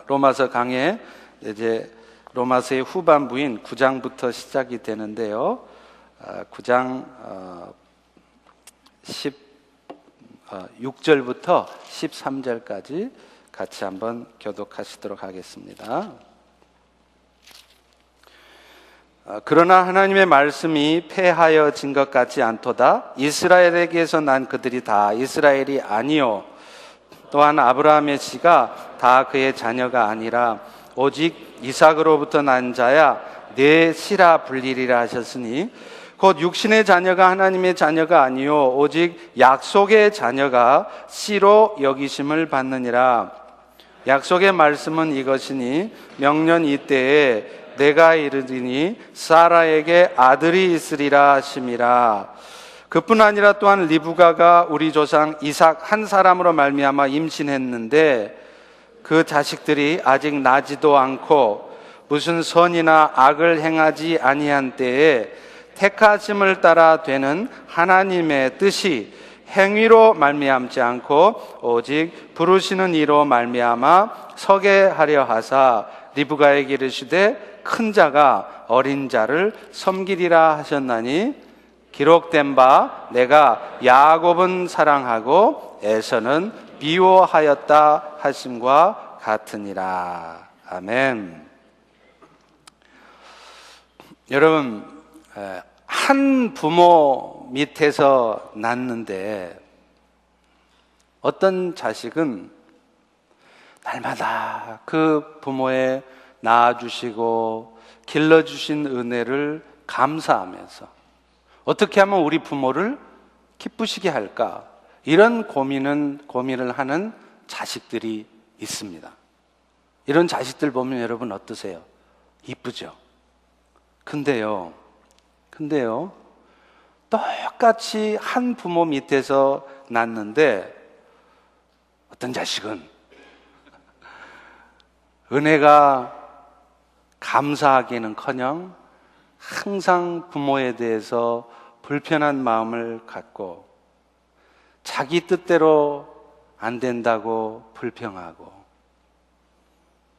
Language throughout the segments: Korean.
로마서 강의 이제 로마서의 후반부인 9장부터 시작이 되는데요. 9장 16절부터 13절까지 같이 한번 교독하시도록 하겠습니다. 그러나 하나님의 말씀이 패하여진 것 같지 않도다. 이스라엘에게서 난 그들이 다 이스라엘이 아니요 또한 아브라함의 씨가 다 그의 자녀가 아니라 오직 이삭으로부터 난 자야 내 씨라 불리리라 하셨으니 곧 육신의 자녀가 하나님의 자녀가 아니요 오직 약속의 자녀가 씨로 여기심을 받느니라. 약속의 말씀은 이것이니 명년 이때에 내가 이르리니 사라에게 아들이 있으리라 하심이라. 그뿐 아니라 또한 리브가가 우리 조상 이삭 한 사람으로 말미암아 임신했는데 그 자식들이 아직 나지도 않고 무슨 선이나 악을 행하지 아니한 때에 택하심을 따라 되는 하나님의 뜻이 행위로 말미암지 않고 오직 부르시는 이로 말미암아 서게 하려 하사 리브가에게 이르시되 큰 자가 어린 자를 섬기리라 하셨나니 기록된 바 내가 야곱은 사랑하고 에서는 미워하였다 하심과 같으니라. 아멘. 여러분, 한 부모 밑에서 낳는데 어떤 자식은 날마다 그 부모의 낳아주시고 길러주신 은혜를 감사하면서 어떻게 하면 우리 부모를 기쁘시게 할까, 이런 고민을 하는 자식들이 있습니다. 이런 자식들 보면 여러분 어떠세요? 이쁘죠? 근데요 똑같이 한 부모 밑에서 낳는데 어떤 자식은 은혜가 감사하기는커녕 항상 부모에 대해서 불편한 마음을 갖고 자기 뜻대로 안 된다고 불평하고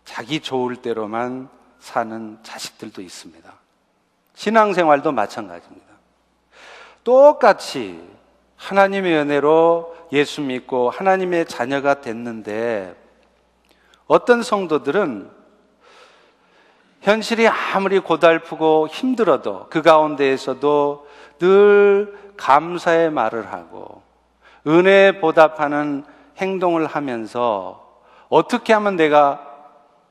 자기 좋을 대로만 사는 자식들도 있습니다. 신앙생활도 마찬가지입니다. 똑같이 하나님의 은혜로 예수 믿고 하나님의 자녀가 됐는데 어떤 성도들은 현실이 아무리 고달프고 힘들어도 그 가운데에서도 늘 감사의 말을 하고 은혜에 보답하는 행동을 하면서 어떻게 하면 내가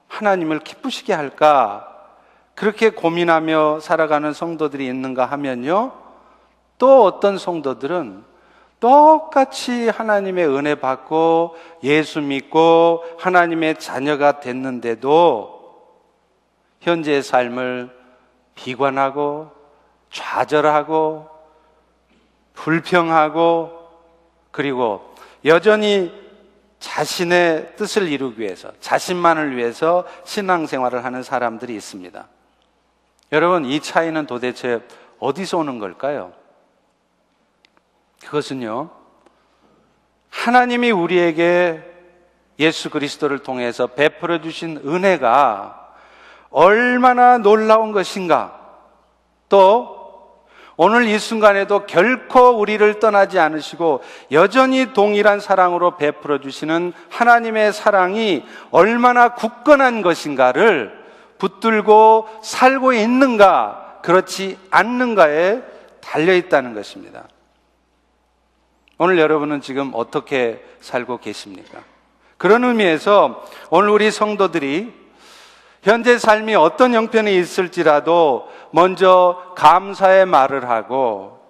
하나님을 기쁘시게 할까, 그렇게 고민하며 살아가는 성도들이 있는가 하면요, 또 어떤 성도들은 똑같이 하나님의 은혜 받고 예수 믿고 하나님의 자녀가 됐는데도 현재의 삶을 비관하고 좌절하고 불평하고 그리고 여전히 자신의 뜻을 이루기 위해서 자신만을 위해서 신앙생활을 하는 사람들이 있습니다. 여러분, 이 차이는 도대체 어디서 오는 걸까요? 그것은요, 하나님이 우리에게 예수 그리스도를 통해서 베풀어 주신 은혜가 얼마나 놀라운 것인가, 또 오늘 이 순간에도 결코 우리를 떠나지 않으시고 여전히 동일한 사랑으로 베풀어 주시는 하나님의 사랑이 얼마나 굳건한 것인가를 붙들고 살고 있는가, 그렇지 않는가에 달려있다는 것입니다. 오늘 여러분은 지금 어떻게 살고 계십니까? 그런 의미에서 오늘 우리 성도들이 현재 삶이 어떤 형편이 있을지라도 먼저 감사의 말을 하고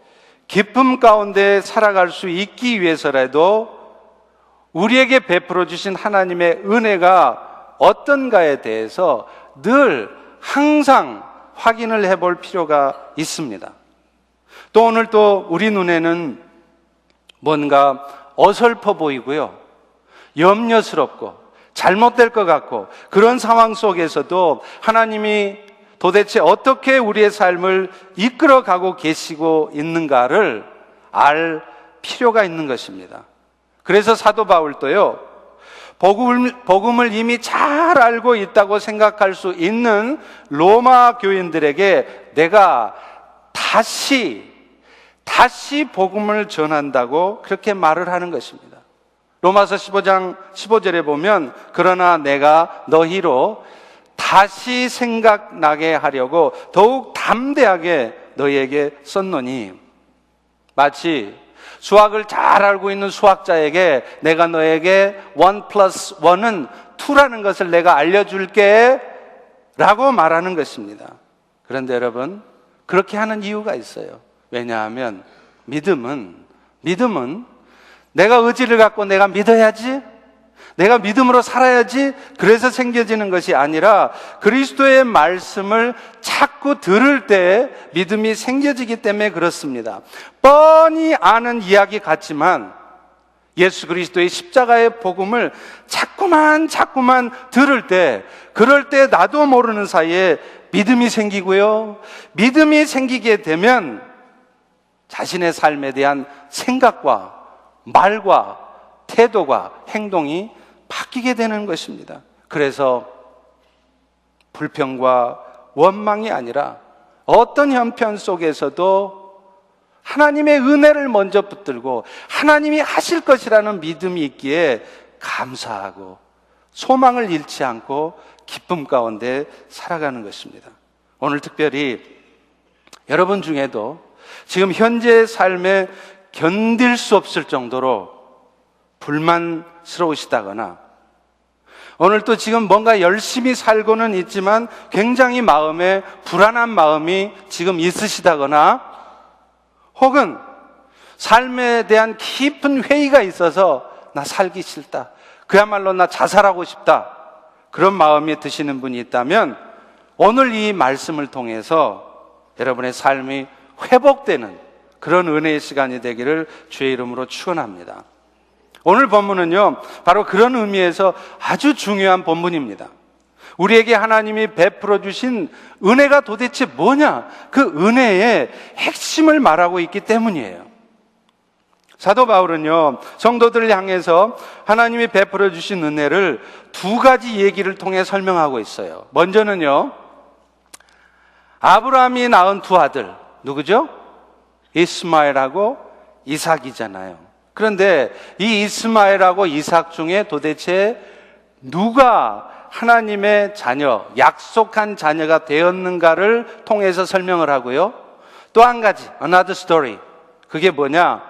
기쁨 가운데 살아갈 수 있기 위해서라도 우리에게 베풀어 주신 하나님의 은혜가 어떤가에 대해서 늘 항상 확인을 해볼 필요가 있습니다. 또 오늘 또 우리 눈에는 뭔가 어설퍼 보이고요, 염려스럽고 잘못될 것 같고 그런 상황 속에서도 하나님이 도대체 어떻게 우리의 삶을 이끌어가고 계시고 있는가를 알 필요가 있는 것입니다. 그래서 사도 바울도요, 복음을 이미 잘 알고 있다고 생각할 수 있는 로마 교인들에게 내가 다시 복음을 전한다고 그렇게 말을 하는 것입니다. 로마서 15장 15절에 보면 그러나 내가 너희로 다시 생각나게 하려고 더욱 담대하게 너희에게 썼노니, 마치 수학을 잘 알고 있는 수학자에게 내가 너에게 1+1은 2라는 것을 내가 알려줄게 라고 말하는 것입니다. 그런데 여러분, 그렇게 하는 이유가 있어요. 왜냐하면 믿음은 내가 의지를 갖고 내가 믿어야지, 내가 믿음으로 살아야지 그래서 생겨지는 것이 아니라 그리스도의 말씀을 자꾸 들을 때 믿음이 생겨지기 때문에 그렇습니다. 뻔히 아는 이야기 같지만 예수 그리스도의 십자가의 복음을 자꾸만 들을 때, 그럴 때 나도 모르는 사이에 믿음이 생기고요, 믿음이 생기게 되면 자신의 삶에 대한 생각과 말과 태도가, 행동이 바뀌게 되는 것입니다. 그래서 불평과 원망이 아니라 어떤 형편 속에서도 하나님의 은혜를 먼저 붙들고 하나님이 하실 것이라는 믿음이 있기에 감사하고 소망을 잃지 않고 기쁨 가운데 살아가는 것입니다. 오늘 특별히 여러분 중에도 지금 현재의 삶에 견딜 수 없을 정도로 불만스러우시다거나, 오늘 또 지금 뭔가 열심히 살고는 있지만 굉장히 마음에 불안한 마음이 지금 있으시다거나, 혹은 삶에 대한 깊은 회의가 있어서 나 살기 싫다, 그야말로 나 자살하고 싶다, 그런 마음이 드시는 분이 있다면 오늘 이 말씀을 통해서 여러분의 삶이 회복되는 그런 은혜의 시간이 되기를 주의 이름으로 축원합니다. 오늘 본문은요, 바로 그런 의미에서 아주 중요한 본문입니다. 우리에게 하나님이 베풀어 주신 은혜가 도대체 뭐냐, 그 은혜의 핵심을 말하고 있기 때문이에요. 사도 바울은요, 성도들을 향해서 하나님이 베풀어 주신 은혜를 두 가지 얘기를 통해 설명하고 있어요. 먼저는요, 아브라함이 낳은 두 아들, 누구죠? 이스마엘하고 이삭이잖아요. 그런데 이 이스마엘하고 이삭 중에 도대체 누가 하나님의 자녀, 약속한 자녀가 되었는가를 통해서 설명을 하고요, 또 한 가지, another story, 그게 뭐냐,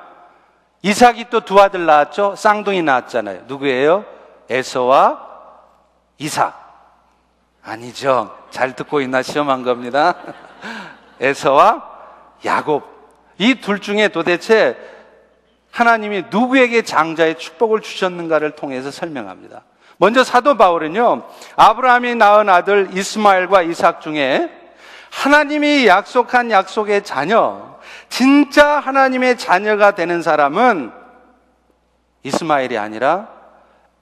이삭이 또 두 아들 낳았죠. 쌍둥이 낳았잖아요. 누구예요? 에서와 이삭. 아니죠. 잘 듣고 있나 시험한 겁니다. 에서와 야곱. 이 둘 중에 도대체 하나님이 누구에게 장자의 축복을 주셨는가를 통해서 설명합니다. 먼저 사도 바울은요, 아브라함이 낳은 아들 이스마엘과 이삭 중에 하나님이 약속한 약속의 자녀, 진짜 하나님의 자녀가 되는 사람은 이스마엘이 아니라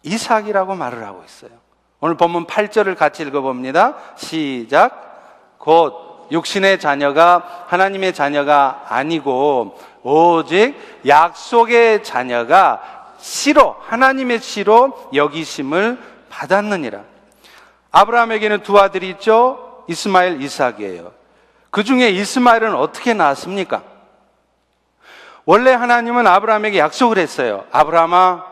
이삭이라고 말을 하고 있어요. 오늘 본문 8절을 같이 읽어봅니다. 시작. 곧 육신의 자녀가 하나님의 자녀가 아니고 오직 약속의 자녀가 씨로, 하나님의 씨로 여기심을 받았느니라. 아브라함에게는 두 아들이 있죠. 이스마엘, 이삭이에요. 그 중에 이스마엘은 어떻게 낳았습니까? 원래 하나님은 아브라함에게 약속을 했어요. 아브라함아,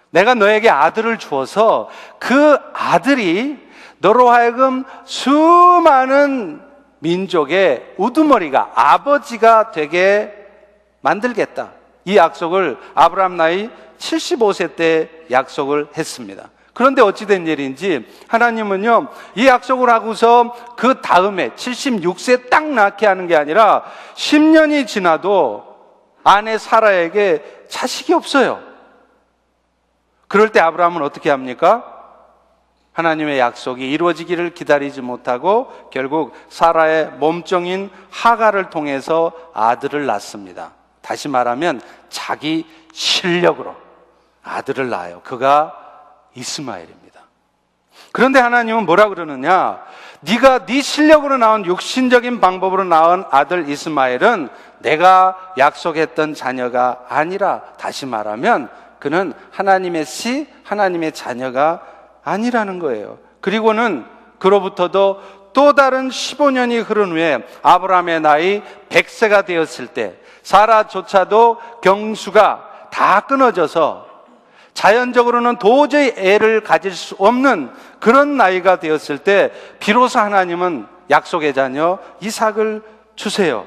내가 너에게 아들을 주어서 그 아들이 너로 하여금 수많은 민족의 우두머리가, 아버지가 되게 만들겠다. 이 약속을 아브라함 나이 75세 때 약속을 했습니다. 그런데 어찌된 일인지 하나님은요, 이 약속을 하고서 그 다음에 76세 딱 낳게 하는 게 아니라 10년이 지나도 아내 사라에게 자식이 없어요. 그럴 때 아브라함은 어떻게 합니까? 하나님의 약속이 이루어지기를 기다리지 못하고 결국 사라의 몸종인 하갈을 통해서 아들을 낳습니다. 다시 말하면 자기 실력으로 아들을 낳아요. 그가 이스마엘입니다. 그런데 하나님은 뭐라 그러느냐? 네가 네 실력으로 낳은 육신적인 방법으로 낳은 아들 이스마엘은 내가 약속했던 자녀가 아니라, 다시 말하면 그는 하나님의 씨, 하나님의 자녀가 아니라는 거예요. 그리고는 그로부터도 또 다른 15년이 흐른 후에 아브라함의 나이 100세가 되었을 때 사라조차도 경수가 다 끊어져서 자연적으로는 도저히 애를 가질 수 없는 그런 나이가 되었을 때 비로소 하나님은 약속의 자녀 이삭을 주세요.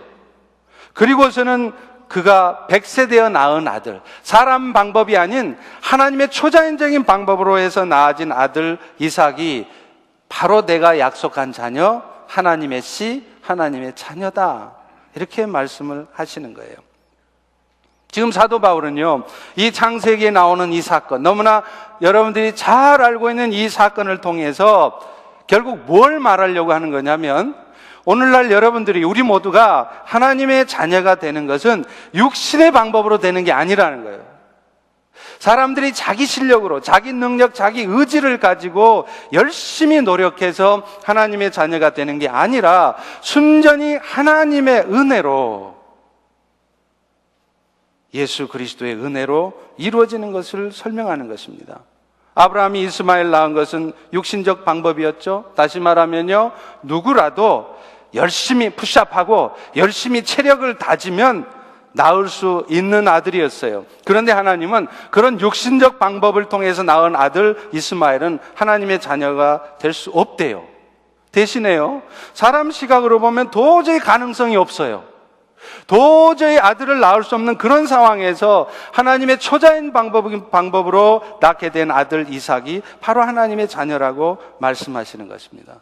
그리고서는 그가 100세 되어 낳은 아들, 사람 방법이 아닌 하나님의 초자연적인 방법으로 해서 낳아진 아들 이삭이 바로 내가 약속한 자녀, 하나님의 씨, 하나님의 자녀다, 이렇게 말씀을 하시는 거예요. 지금 사도 바울은요, 이 창세기에 나오는 이 사건, 너무나 여러분들이 잘 알고 있는 이 사건을 통해서 결국 뭘 말하려고 하는 거냐면, 오늘날 여러분들이, 우리 모두가 하나님의 자녀가 되는 것은 육신의 방법으로 되는 게 아니라는 거예요. 사람들이 자기 실력으로, 자기 능력, 자기 의지를 가지고 열심히 노력해서 하나님의 자녀가 되는 게 아니라 순전히 하나님의 은혜로, 예수 그리스도의 은혜로 이루어지는 것을 설명하는 것입니다. 아브라함이 이스마엘 낳은 것은 육신적 방법이었죠. 다시 말하면요, 누구라도 열심히 푸시업하고 열심히 체력을 다지면 낳을 수 있는 아들이었어요. 그런데 하나님은 그런 육신적 방법을 통해서 낳은 아들 이스마엘은 하나님의 자녀가 될 수 없대요. 대신에요, 사람 시각으로 보면 도저히 가능성이 없어요. 도저히 아들을 낳을 수 없는 그런 상황에서 하나님의 초자연 방법으로 낳게 된 아들 이삭이 바로 하나님의 자녀라고 말씀하시는 것입니다.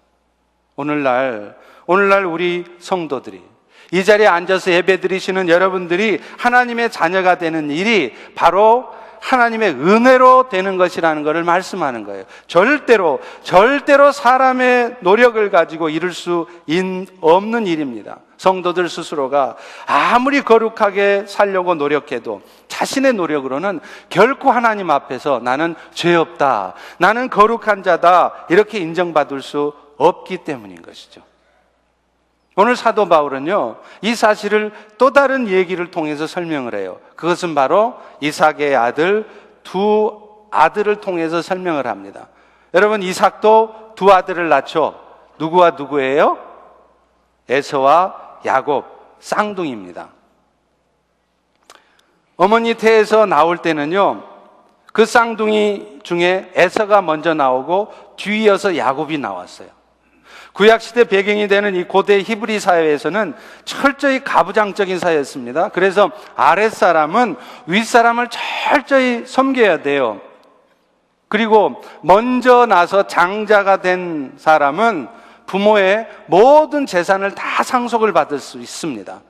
오늘날 우리 성도들이, 이 자리에 앉아서 예배드리시는 여러분들이 하나님의 자녀가 되는 일이 바로 하나님의 은혜로 되는 것이라는 것을 말씀하는 거예요. 절대로 사람의 노력을 가지고 이룰 수 없는 일입니다. 성도들 스스로가 아무리 거룩하게 살려고 노력해도 자신의 노력으로는 결코 하나님 앞에서 나는 죄 없다, 나는 거룩한 자다, 이렇게 인정받을 수 없기 때문인 것이죠. 오늘 사도 바울은요, 이 사실을 또 다른 얘기를 통해서 설명을 해요. 그것은 바로 이삭의 아들, 두 아들을 통해서 설명을 합니다. 여러분, 이삭도 두 아들을 낳죠. 누구와 누구예요? 에서와 야곱, 쌍둥이입니다. 어머니 태에서 나올 때는요, 그 쌍둥이 중에 에서가 먼저 나오고 뒤이어서 야곱이 나왔어요. 구약시대 배경이 되는 이 고대 히브리 사회에서는 철저히 가부장적인 사회였습니다. 그래서 아랫사람은 윗사람을 철저히 섬겨야 돼요. 그리고 먼저 나서 장자가 된 사람은 부모의 모든 재산을 다 상속을 받을 수 있습니다.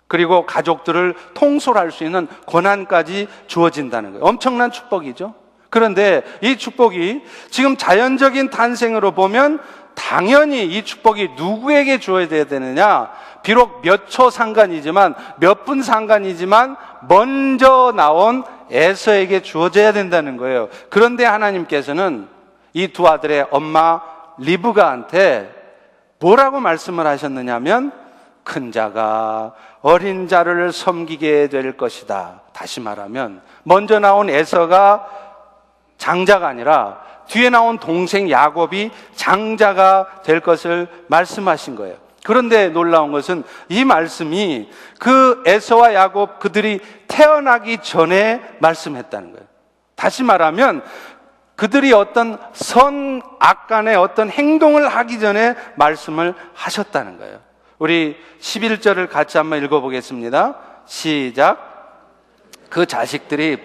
그리고 가족들을 통솔할 수 있는 권한까지 주어진다는 거예요. 엄청난 축복이죠. 그런데 이 축복이 지금 자연적인 탄생으로 보면 당연히 이 축복이 누구에게 주어져야 되느냐? 비록 몇 초 상관이지만, 몇 분 상관이지만 먼저 나온 에서에게 주어져야 된다는 거예요. 그런데 하나님께서는 이 두 아들의 엄마 리브가한테 뭐라고 말씀을 하셨느냐면, 큰 자가 어린 자를 섬기게 될 것이다. 다시 말하면 먼저 나온 에서가 장자가 아니라 뒤에 나온 동생 야곱이 장자가 될 것을 말씀하신 거예요. 그런데 놀라운 것은 이 말씀이 그 에서와 야곱, 그들이 태어나기 전에 말씀했다는 거예요. 다시 말하면 그들이 어떤 선악 간의 어떤 행동을 하기 전에 말씀을 하셨다는 거예요. 우리 11절을 같이 한번 읽어보겠습니다. 시작. 그 자식들이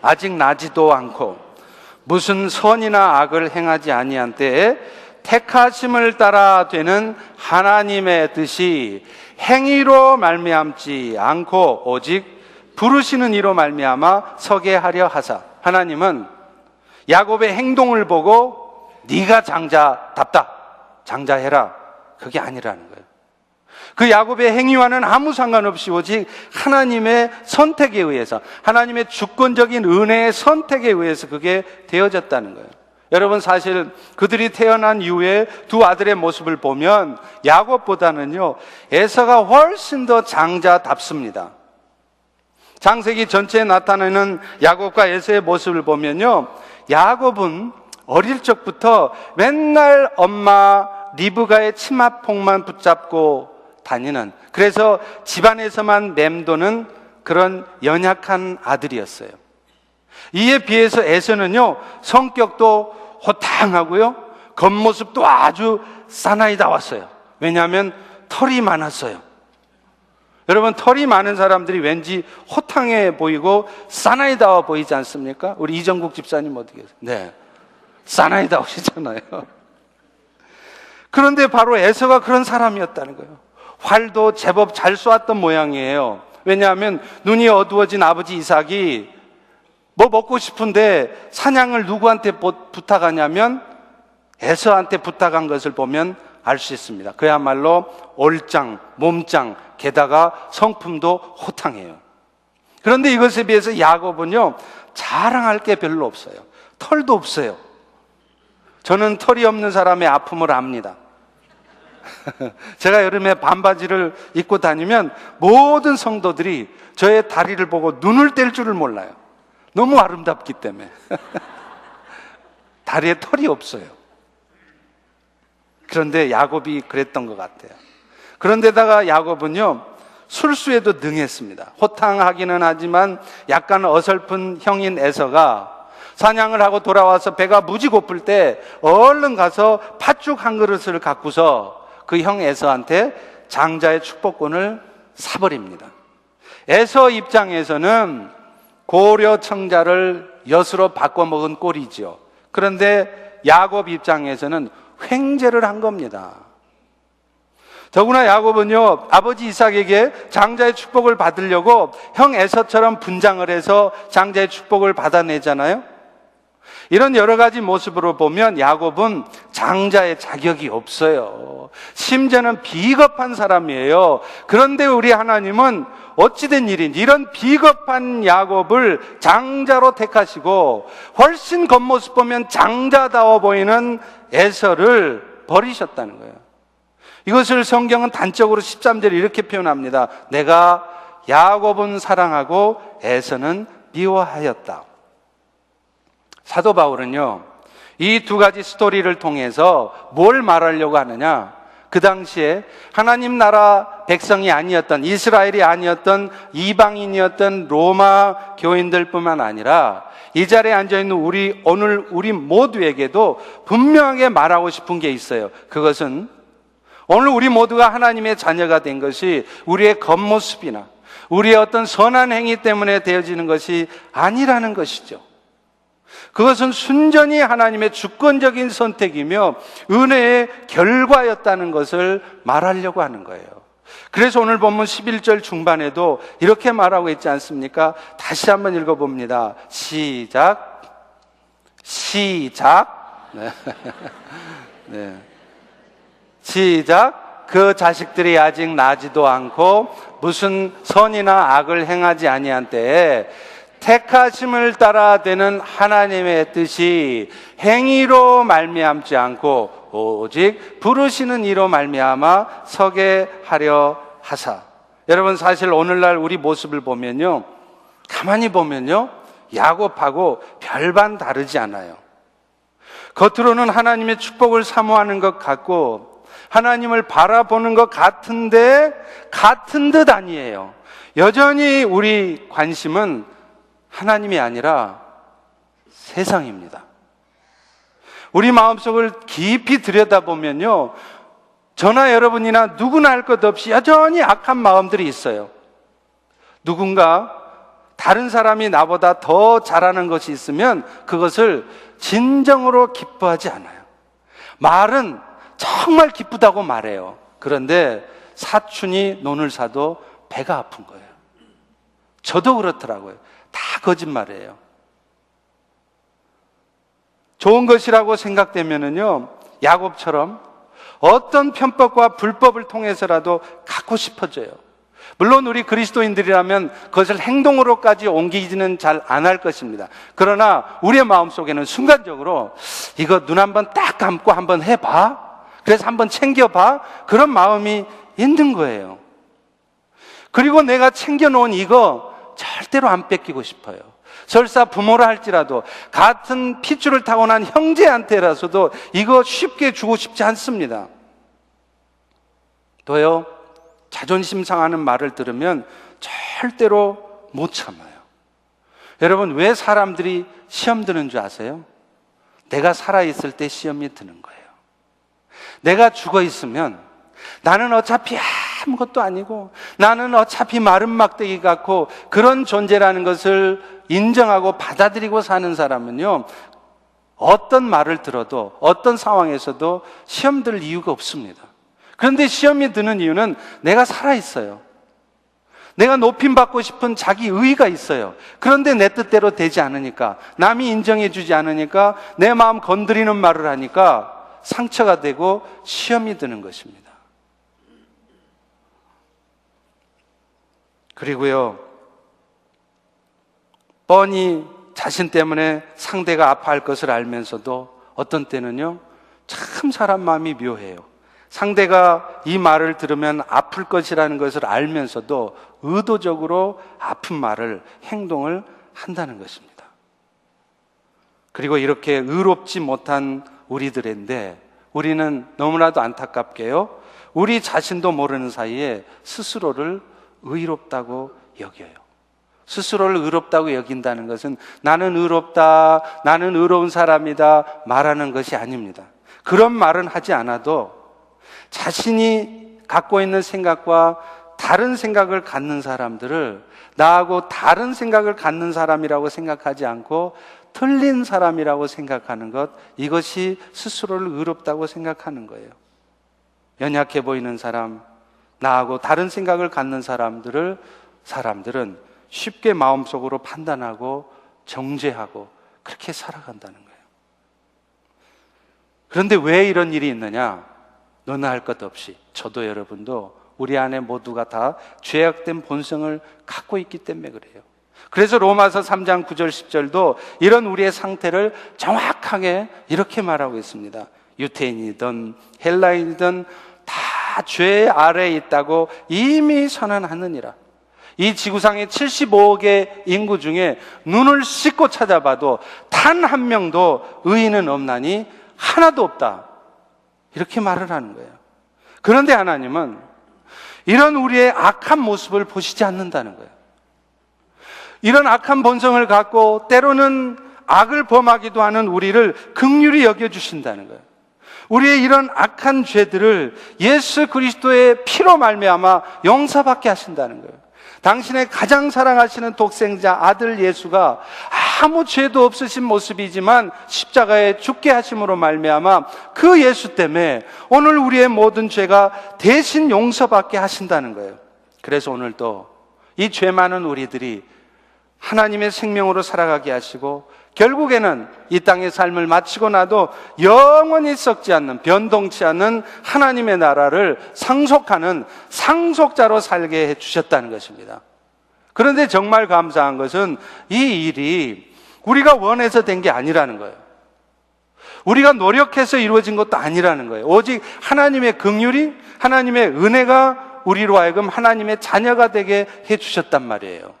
아직 나지도 않고 무슨 선이나 악을 행하지 아니한 때에 택하심을 따라 되는 하나님의 뜻이 행위로 말미암지 않고 오직 부르시는 이로 말미암아 서게 하려 하사. 하나님은 야곱의 행동을 보고 네가 장자답다, 장자해라, 그게 아니라는 거예요. 그 야곱의 행위와는 아무 상관없이 오직 하나님의 선택에 의해서, 하나님의 주권적인 은혜의 선택에 의해서 그게 되어졌다는 거예요. 여러분, 사실 그들이 태어난 이후에 두 아들의 모습을 보면 야곱보다는요 에서가 훨씬 더 장자답습니다. 창세기 전체에 나타나는 야곱과 에서의 모습을 보면요, 야곱은 어릴 적부터 맨날 엄마 리브가의 치마폭만 붙잡고 다니는, 그래서 집안에서만 맴도는 그런 연약한 아들이었어요. 이에 비해서 에서는요, 성격도 호탕하고요, 겉모습도 아주 사나이다웠어요. 왜냐하면 털이 많았어요. 여러분, 털이 많은 사람들이 왠지 호탕해 보이고 사나이다워 보이지 않습니까? 우리 이정국 집사님 어떻게 해요? 네, 사나이다우시잖아요. 그런데 바로 에서가 그런 사람이었다는 거예요. 활도 제법 잘 쏘았던 모양이에요. 왜냐하면 눈이 어두워진 아버지 이삭이 뭐 먹고 싶은데 사냥을 누구한테 부탁하냐면 에서한테 부탁한 것을 보면 알 수 있습니다. 그야말로 올장, 몸짱, 게다가 성품도 호탕해요. 그런데 이것에 비해서 야곱은요, 자랑할 게 별로 없어요. 털도 없어요. 저는 털이 없는 사람의 아픔을 압니다. 제가 여름에 반바지를 입고 다니면 모든 성도들이 저의 다리를 보고 눈을 뗄 줄을 몰라요. 너무 아름답기 때문에. 다리에 털이 없어요. 그런데 야곱이 그랬던 것 같아요. 그런데다가 야곱은요, 술수에도 능했습니다. 호탕하기는 하지만 약간 어설픈 형인 에서가 사냥을 하고 돌아와서 배가 무지 고플 때 얼른 가서 팥죽 한 그릇을 갖고서 그 형 에서한테 장자의 축복권을 사버립니다. 에서 입장에서는 고려 청자를 엿으로 바꿔먹은 꼴이죠. 그런데 야곱 입장에서는 횡재를 한 겁니다. 더구나 야곱은요, 아버지 이삭에게 장자의 축복을 받으려고 형 에서처럼 분장을 해서 장자의 축복을 받아내잖아요. 이런 여러 가지 모습으로 보면 야곱은 장자의 자격이 없어요. 심지어는 비겁한 사람이에요. 그런데 우리 하나님은 어찌된 일인지 이런 비겁한 야곱을 장자로 택하시고 훨씬 겉모습 보면 장자다워 보이는 에서를 버리셨다는 거예요. 이것을 성경은 단적으로 13절에 이렇게 표현합니다. 내가 야곱은 사랑하고 에서는 미워하였다. 사도 바울은요, 이 두 가지 스토리를 통해서 뭘 말하려고 하느냐? 그 당시에 하나님 나라 백성이 아니었던, 이스라엘이 아니었던 이방인이었던 로마 교인들뿐만 아니라 이 자리에 앉아있는 오늘 우리 모두에게도 분명하게 말하고 싶은 게 있어요. 그것은 오늘 우리 모두가 하나님의 자녀가 된 것이 우리의 겉모습이나 우리의 어떤 선한 행위 때문에 되어지는 것이 아니라는 것이죠. 그것은 순전히 하나님의 주권적인 선택이며 은혜의 결과였다는 것을 말하려고 하는 거예요. 그래서 오늘 본문 11절 중반에도 이렇게 말하고 있지 않습니까? 다시 한번 읽어봅니다. 시작. 네. 네. 시작. 그 자식들이 아직 나지도 않고 무슨 선이나 악을 행하지 아니한 때에 택하심을 따라 되는 하나님의 뜻이 행위로 말미암지 않고 오직 부르시는 이로 말미암아 서게 하려 하사. 여러분, 사실 오늘날 우리 모습을 보면요, 가만히 보면요, 야곱하고 별반 다르지 않아요. 겉으로는 하나님의 축복을 사모하는 것 같고 하나님을 바라보는 것 같은데 같은 듯 아니에요. 여전히 우리 관심은 하나님이 아니라 세상입니다. 우리 마음속을 깊이 들여다보면요, 저나 여러분이나 누구나 할 것 없이 여전히 악한 마음들이 있어요. 누군가 다른 사람이 나보다 더 잘하는 것이 있으면 그것을 진정으로 기뻐하지 않아요. 말은 정말 기쁘다고 말해요. 그런데 사춘이 논을 사도 배가 아픈 거예요. 저도 그렇더라고요. 다 거짓말이에요. 좋은 것이라고 생각되면은요, 야곱처럼 어떤 편법과 불법을 통해서라도 갖고 싶어져요. 물론 우리 그리스도인들이라면 그것을 행동으로까지 옮기지는 잘 안 할 것입니다. 그러나 우리의 마음속에는 순간적으로 이거 눈 한번 딱 감고 한번 해봐, 그래서 한번 챙겨봐, 그런 마음이 있는 거예요. 그리고 내가 챙겨놓은 이거 절대로 안 뺏기고 싶어요. 설사 부모라 할지라도 같은 핏줄을 타고난 형제한테라서도 이거 쉽게 주고 싶지 않습니다. 또요, 자존심 상하는 말을 들으면 절대로 못 참아요. 여러분, 왜 사람들이 시험 드는 줄 아세요? 내가 살아있을 때 시험이 드는 거예요. 내가 죽어 있으면 나는 어차피 아무것도 아니고, 나는 어차피 마른 막대기 같고, 그런 존재라는 것을 인정하고 받아들이고 사는 사람은요, 어떤 말을 들어도 어떤 상황에서도 시험 들 이유가 없습니다. 그런데 시험이 드는 이유는 내가 살아있어요. 내가 높임받고 싶은 자기 의의가 있어요. 그런데 내 뜻대로 되지 않으니까, 남이 인정해 주지 않으니까, 내 마음 건드리는 말을 하니까 상처가 되고 시험이 드는 것입니다. 그리고요, 뻔히 자신 때문에 상대가 아파할 것을 알면서도 어떤 때는요, 참 사람 마음이 묘해요. 상대가 이 말을 들으면 아플 것이라는 것을 알면서도 의도적으로 아픈 말을, 행동을 한다는 것입니다. 그리고 이렇게 의롭지 못한 우리들인데, 우리는 너무나도 안타깝게요, 우리 자신도 모르는 사이에 스스로를 의롭다고 여겨요. 스스로를 의롭다고 여긴다는 것은 나는 의롭다, 나는 의로운 사람이다 말하는 것이 아닙니다. 그런 말은 하지 않아도 자신이 갖고 있는 생각과 다른 생각을 갖는 사람들을 나하고 다른 생각을 갖는 사람이라고 생각하지 않고 틀린 사람이라고 생각하는 것, 이것이 스스로를 의롭다고 생각하는 거예요. 연약해 보이는 사람, 나하고 다른 생각을 갖는 사람들은 쉽게 마음속으로 판단하고 정죄하고 그렇게 살아간다는 거예요. 그런데 왜 이런 일이 있느냐? 너나 할 것 없이 저도 여러분도 우리 안에 모두가 다 죄악된 본성을 갖고 있기 때문에 그래요. 그래서 로마서 3장 9절 10절도 이런 우리의 상태를 정확하게 이렇게 말하고 있습니다. 유태인이든 헬라인이든 다 죄 아래에 있다고 이미 선언하느니라. 이 지구상의 75억의 인구 중에 눈을 씻고 찾아봐도 단 한 명도 의인은 없나니 하나도 없다, 이렇게 말을 하는 거예요. 그런데 하나님은 이런 우리의 악한 모습을 보시지 않는다는 거예요. 이런 악한 본성을 갖고 때로는 악을 범하기도 하는 우리를 긍휼히 여겨주신다는 거예요. 우리의 이런 악한 죄들을 예수 그리스도의 피로 말미암아 용서받게 하신다는 거예요. 당신의 가장 사랑하시는 독생자 아들 예수가 아무 죄도 없으신 모습이지만 십자가에 죽게 하심으로 말미암아 그 예수 때문에 오늘 우리의 모든 죄가 대신 용서받게 하신다는 거예요. 그래서 오늘도 이 죄 많은 우리들이 하나님의 생명으로 살아가게 하시고 결국에는 이 땅의 삶을 마치고 나도 영원히 썩지 않는, 변동치 않는 하나님의 나라를 상속하는 상속자로 살게 해주셨다는 것입니다. 그런데 정말 감사한 것은 이 일이 우리가 원해서 된 게 아니라는 거예요. 우리가 노력해서 이루어진 것도 아니라는 거예요. 오직 하나님의 긍휼이, 하나님의 은혜가 우리로 하여금 하나님의 자녀가 되게 해주셨단 말이에요.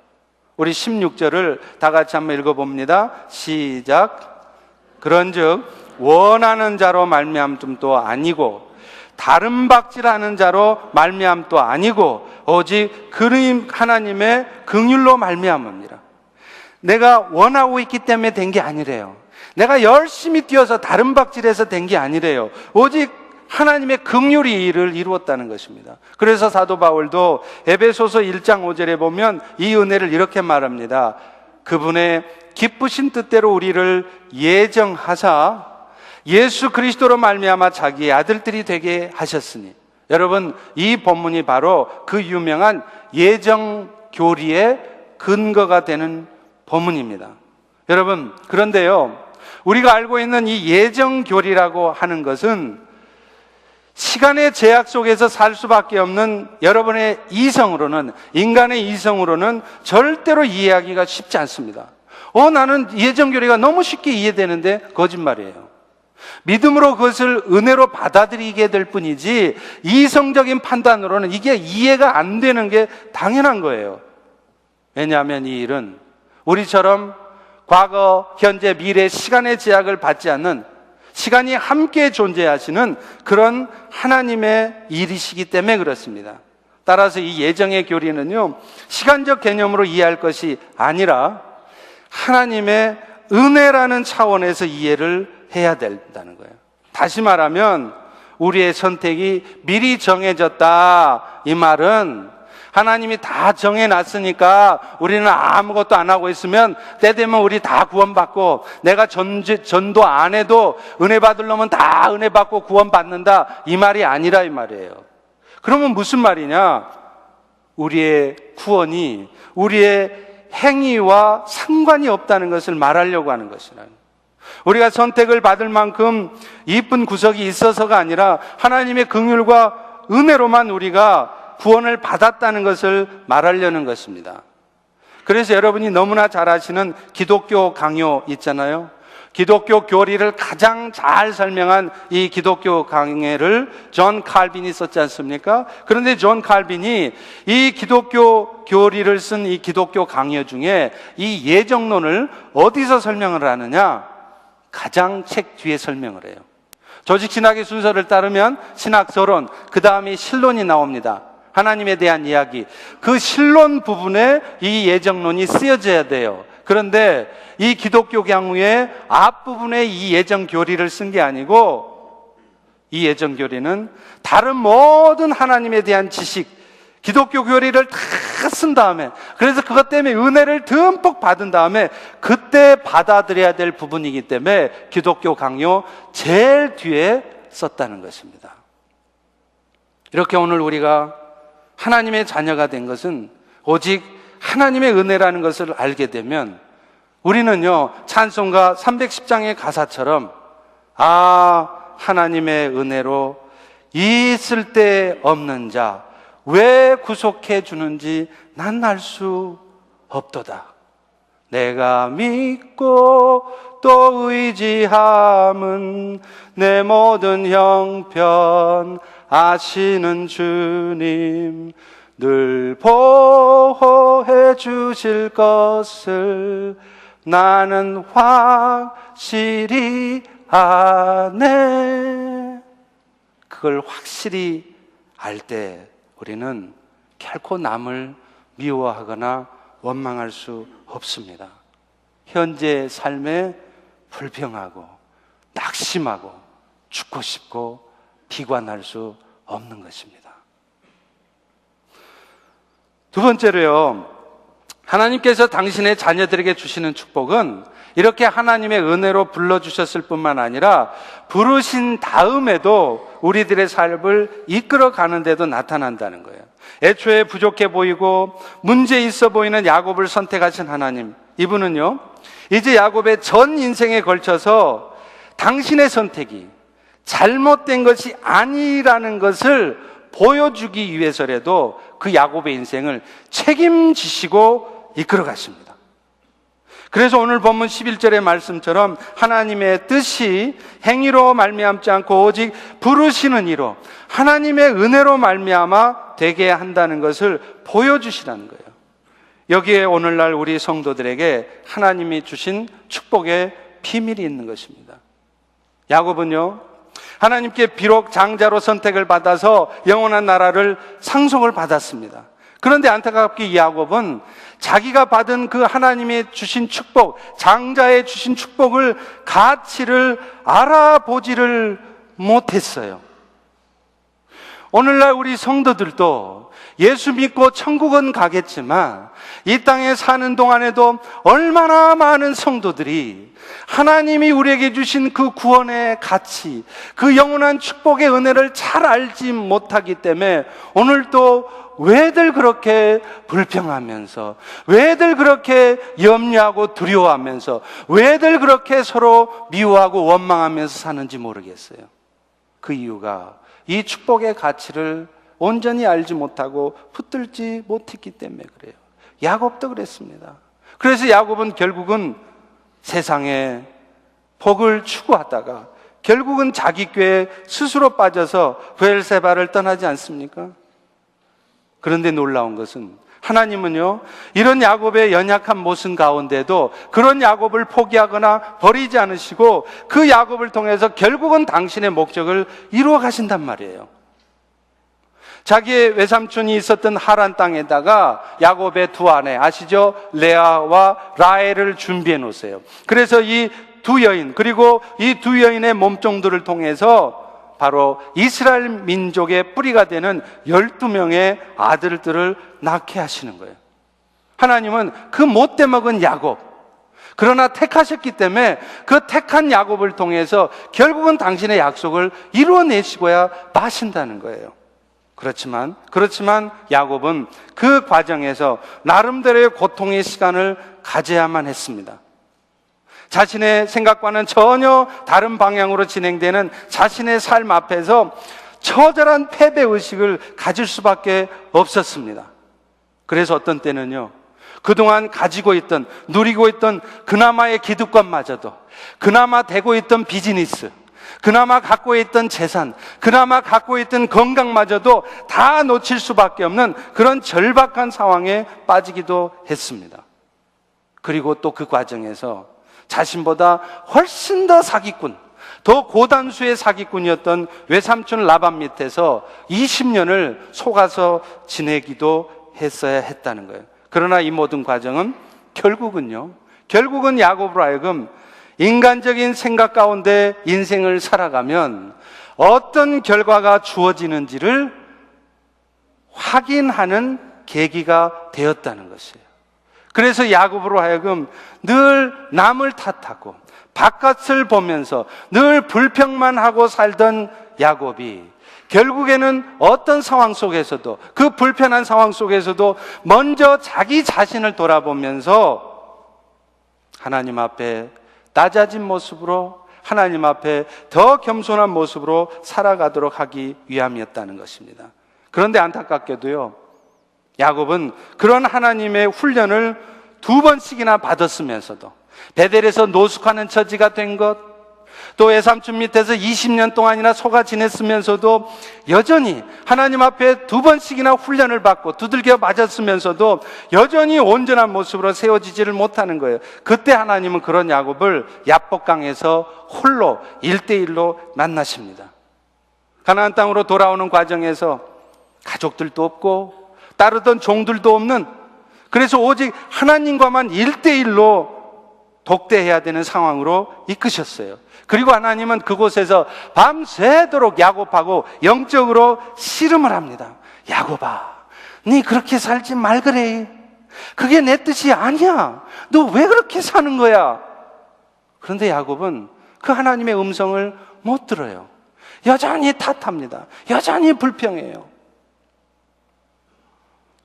우리 16절을 다 같이 한번 읽어봅니다. 시작. 그런즉 원하는 자로 말미암음도 아니고 다른 박질하는 자로 말미암음도 아니고 오직 그님 하나님의 긍휼로 말미암음이라. 내가 원하고 있기 때문에 된 게 아니래요. 내가 열심히 뛰어서 다른 박질해서 된 게 아니래요. 오직 하나님의 긍휼이 이 일을 이루었다는 것입니다. 그래서 사도 바울도 에베소서 1장 5절에 보면 이 은혜를 이렇게 말합니다. 그분의 기쁘신 뜻대로 우리를 예정하사 예수 그리스도로 말미암아 자기의 아들들이 되게 하셨으니. 여러분, 이 본문이 바로 그 유명한 예정교리의 근거가 되는 본문입니다. 여러분, 그런데요, 우리가 알고 있는 이 예정교리라고 하는 것은 시간의 제약 속에서 살 수밖에 없는 여러분의 이성으로는, 인간의 이성으로는 절대로 이해하기가 쉽지 않습니다. 나는 예정교리가 너무 쉽게 이해되는데 거짓말이에요. 믿음으로 그것을 은혜로 받아들이게 될 뿐이지 이성적인 판단으로는 이게 이해가 안 되는 게 당연한 거예요. 왜냐하면 이 일은 우리처럼 과거, 현재, 미래, 시간의 제약을 받지 않는, 시간이 함께 존재하시는 그런 하나님의 일이시기 때문에 그렇습니다. 따라서 이 예정의 교리는요, 시간적 개념으로 이해할 것이 아니라 하나님의 은혜라는 차원에서 이해를 해야 된다는 거예요. 다시 말하면 우리의 선택이 미리 정해졌다, 이 말은 하나님이 다 정해놨으니까 우리는 아무것도 안 하고 있으면 때 되면 우리 다 구원받고, 내가 전도 안 해도 은혜 받을 놈은 다 은혜 받고 구원받는다, 이 말이 아니라 이 말이에요. 그러면 무슨 말이냐? 우리의 구원이 우리의 행위와 상관이 없다는 것을 말하려고 하는 것이라. 우리가 선택을 받을 만큼 이쁜 구석이 있어서가 아니라 하나님의 긍휼과 은혜로만 우리가 구원을 받았다는 것을 말하려는 것입니다. 그래서 여러분이 너무나 잘 아시는 기독교 강요 있잖아요. 기독교 교리를 가장 잘 설명한 이 기독교 강해를 존 칼빈이 썼지 않습니까? 그런데 존 칼빈이 이 기독교 교리를 쓴 이 기독교 강요 중에 이 예정론을 어디서 설명을 하느냐? 가장 책 뒤에 설명을 해요. 조직 신학의 순서를 따르면 신학서론, 그 다음에 신론이 나옵니다. 하나님에 대한 이야기. 그 신론 부분에 이 예정론이 쓰여져야 돼요. 그런데 이 기독교 강요의 앞부분에 이 예정 교리를 쓴 게 아니고, 이 예정 교리는 다른 모든 하나님에 대한 지식, 기독교 교리를 다 쓴 다음에, 그래서 그것 때문에 은혜를 듬뿍 받은 다음에 그때 받아들여야 될 부분이기 때문에 기독교 강요 제일 뒤에 썼다는 것입니다. 이렇게 오늘 우리가 하나님의 자녀가 된 것은 오직 하나님의 은혜라는 것을 알게 되면, 우리는요, 찬송가 310장의 가사처럼, 하나님의 은혜로 있을 데 없는 자 왜 구속해 주는지 난 알 수 없도다. 내가 믿고 또 의지함은 내 모든 형편 아시는 주님, 늘 보호해 주실 것을 나는 확실히 아네. 그걸 확실히 알 때 우리는 결코 남을 미워하거나 원망할 수 없습니다. 현재 삶에 불평하고 낙심하고 죽고 싶고 비관할 수 없는 것입니다. 두 번째로요, 하나님께서 당신의 자녀들에게 주시는 축복은 이렇게 하나님의 은혜로 불러주셨을 뿐만 아니라 부르신 다음에도 우리들의 삶을 이끌어 가는데도 나타난다는 거예요. 애초에 부족해 보이고 문제 있어 보이는 야곱을 선택하신 하나님, 이분은요, 이제 야곱의 전 인생에 걸쳐서 당신의 선택이 잘못된 것이 아니라는 것을 보여주기 위해서라도 그 야곱의 인생을 책임지시고 이끌어 가십니다. 그래서 오늘 본문 11절의 말씀처럼 하나님의 뜻이 행위로 말미암지 않고 오직 부르시는 이로 하나님의 은혜로 말미암아 되게 한다는 것을 보여주시라는 거예요. 여기에 오늘날 우리 성도들에게 하나님이 주신 축복의 비밀이 있는 것입니다. 야곱은요, 하나님께 비록 장자로 선택을 받아서 영원한 나라를 상속을 받았습니다. 그런데 안타깝게 이 야곱은 자기가 받은 그 하나님의 주신 축복, 장자의 주신 축복을, 가치를 알아보지를 못했어요. 오늘날 우리 성도들도 예수 믿고 천국은 가겠지만 이 땅에 사는 동안에도 얼마나 많은 성도들이 하나님이 우리에게 주신 그 구원의 가치, 그 영원한 축복의 은혜를 잘 알지 못하기 때문에 오늘도 왜들 그렇게 불평하면서, 왜들 그렇게 염려하고 두려워하면서, 왜들 그렇게 서로 미워하고 원망하면서 사는지 모르겠어요. 그 이유가 이 축복의 가치를 온전히 알지 못하고 붙들지 못했기 때문에 그래요. 야곱도 그랬습니다. 그래서 야곱은 결국은 세상에 복을 추구하다가 결국은 자기 꾀에 스스로 빠져서 브엘세바를 떠나지 않습니까? 그런데 놀라운 것은 하나님은요, 이런 야곱의 연약한 모습 가운데도 그런 야곱을 포기하거나 버리지 않으시고 그 야곱을 통해서 결국은 당신의 목적을 이루어 가신단 말이에요. 자기의 외삼촌이 있었던 하란 땅에다가 야곱의 두 아내, 아시죠? 레아와 라헬을 준비해 놓으세요. 그래서 이 두 여인, 그리고 이 두 여인의 몸종들을 통해서 바로 이스라엘 민족의 뿌리가 되는 12명의 아들들을 낳게 하시는 거예요. 하나님은 그 못돼 먹은 야곱, 그러나 택하셨기 때문에 그 택한 야곱을 통해서 결국은 당신의 약속을 이루어내시고야 마신다는 거예요. 그렇지만 야곱은 그 과정에서 나름대로의 고통의 시간을 가져야만 했습니다. 자신의 생각과는 전혀 다른 방향으로 진행되는 자신의 삶 앞에서 처절한 패배의식을 가질 수밖에 없었습니다. 그래서 어떤 때는요, 그동안 가지고 있던, 누리고 있던 그나마의 기득권마저도, 그나마 되고 있던 비즈니스, 그나마 갖고 있던 재산, 그나마 갖고 있던 건강마저도 다 놓칠 수밖에 없는 그런 절박한 상황에 빠지기도 했습니다. 그리고 또 그 과정에서 자신보다 훨씬 더 사기꾼, 더 고단수의 사기꾼이었던 외삼촌 라반 밑에서 20년을 속아서 지내기도 했어야 했다는 거예요. 그러나 이 모든 과정은 결국은 야곱으로 하여금 인간적인 생각 가운데 인생을 살아가면 어떤 결과가 주어지는지를 확인하는 계기가 되었다는 것이에요. 그래서 야곱으로 하여금 늘 남을 탓하고 바깥을 보면서 늘 불평만 하고 살던 야곱이 결국에는 어떤 상황 속에서도, 그 불편한 상황 속에서도 먼저 자기 자신을 돌아보면서 하나님 앞에 낮아진 모습으로, 하나님 앞에 더 겸손한 모습으로 살아가도록 하기 위함이었다는 것입니다. 그런데 안타깝게도요, 야곱은 그런 하나님의 훈련을 2번씩이나 받았으면서도, 베델에서 노숙하는 처지가 된 것, 또 외삼촌 밑에서 20년 동안이나 속아 지냈으면서도 여전히 하나님 앞에 2번씩이나 훈련을 받고 두들겨 맞았으면서도 여전히 온전한 모습으로 세워지지를 못하는 거예요. 그때 하나님은 그런 야곱을 야복강에서 홀로 1대1로 만나십니다. 가나안 땅으로 돌아오는 과정에서 가족들도 없고 따르던 종들도 없는, 그래서 오직 하나님과만 1대1로 독대해야 되는 상황으로 이끄셨어요. 그리고 하나님은 그곳에서 밤새도록 야곱하고 영적으로 씨름을 합니다. 야곱아, 네 그렇게 살지 말그래. 그게 내 뜻이 아니야. 너 왜 그렇게 사는 거야? 그런데 야곱은 그 하나님의 음성을 못 들어요. 여전히 탓합니다. 여전히 불평해요.